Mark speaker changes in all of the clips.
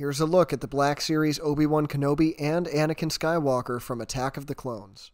Speaker 1: Here's a look at the Black Series Obi-Wan Kenobi and Anakin Skywalker from Attack of the Clones.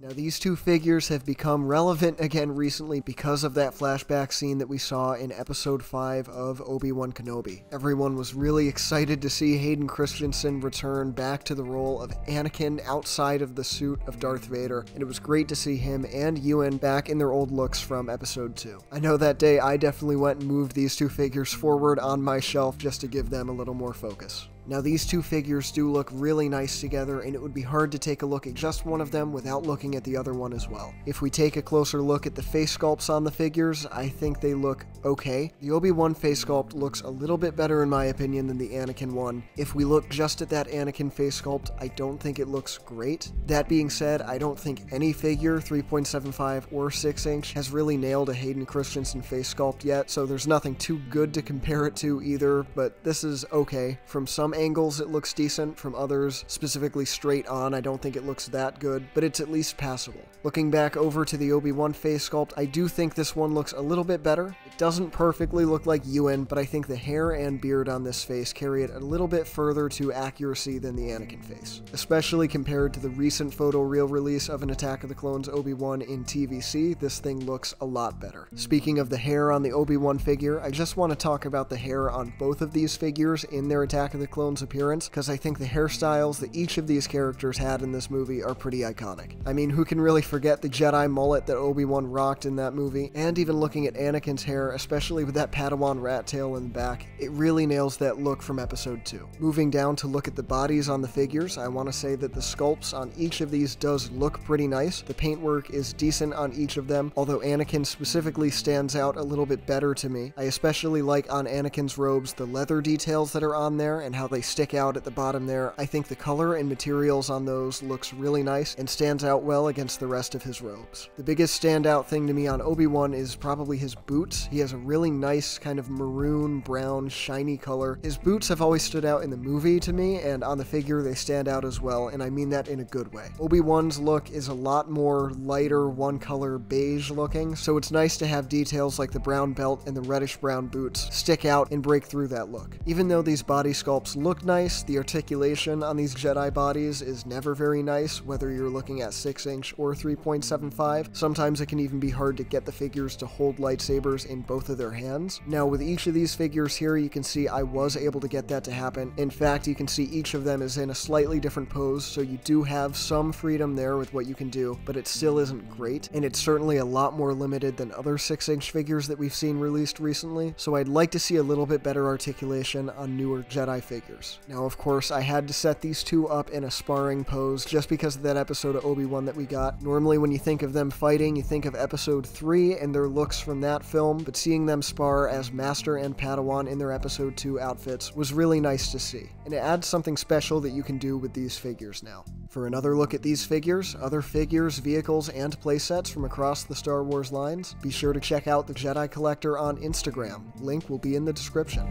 Speaker 1: Now, these two figures have become relevant again recently because of that flashback scene that we saw in Episode 5 of Obi-Wan Kenobi. Everyone was really excited to see Hayden Christensen return back to the role of Anakin outside of the suit of Darth Vader, and it was great to see him and Ewan back in their old looks from Episode 2. I know that day I definitely went and moved these two figures forward on my shelf just to give them a little more focus. Now, these two figures do look really nice together, and it would be hard to take a look at just one of them without looking at the other one as well. If we take a closer look at the face sculpts on the figures, I think they look okay. The Obi-Wan face sculpt looks a little bit better in my opinion than the Anakin one. If we look just at that Anakin face sculpt, I don't think it looks great. That being said, I don't think any figure, 3.75 or 6 inch, has really nailed a Hayden Christensen face sculpt yet, so there's nothing too good to compare it to either, but this is okay. From some angles it looks decent, from others, specifically straight on, I don't think it looks that good, but it's at least passable. Looking back over to the Obi-Wan face sculpt, I do think this one looks a little bit better. It doesn't perfectly look like Ewan, but I think the hair and beard on this face carry it a little bit further to accuracy than the Anakin face, especially compared to the recent photoreal release of an Attack of the Clones Obi-Wan in TVC. This thing looks a lot better. Speaking of the hair on the Obi-Wan figure, I just want to talk about the hair on both of these figures in their Attack of the Clones appearance, because I think the hairstyles that each of these characters had in this movie are pretty iconic. I mean, who can really forget the Jedi mullet that Obi-Wan rocked in that movie? And even looking at Anakin's hair, especially with that Padawan rat tail in the back, it really nails that look from Episode 2. Moving down to look at the bodies on the figures, I want to say that the sculpts on each of these does look pretty nice. The paintwork is decent on each of them, although Anakin specifically stands out a little bit better to me. I especially like on Anakin's robes the leather details that are on there and how they stick out at the bottom there. I think the color and materials on those looks really nice and stands out well against the rest of his robes. The biggest standout thing to me on Obi-Wan is probably his boots. He has a really nice kind of maroon, brown, shiny color. His boots have always stood out in the movie to me, and on the figure they stand out as well, and I mean that in a good way. Obi-Wan's look is a lot more lighter, one-color beige looking, so it's nice to have details like the brown belt and the reddish-brown boots stick out and break through that look. Even though these body sculpts look nice, the articulation on these Jedi bodies is never very nice, whether you're looking at 6 inch or 3.75. Sometimes it can even be hard to get the figures to hold lightsabers in both of their hands. Now, with each of these figures here, you can see I was able to get that to happen. In fact, you can see each of them is in a slightly different pose, so you do have some freedom there with what you can do, but it still isn't great, and it's certainly a lot more limited than other 6 inch figures that we've seen released recently, so I'd like to see a little bit better articulation on newer Jedi figures. Now, of course, I had to set these two up in a sparring pose just because of that episode of Obi-Wan that we got. Normally when you think of them fighting, you think of Episode 3 and their looks from that film, but seeing them spar as Master and Padawan in their Episode 2 outfits was really nice to see, and it adds something special that you can do with these figures now. For another look at these figures, other figures, vehicles, and playsets from across the Star Wars lines, be sure to check out the Jedi Collector on Instagram. Link will be in the description.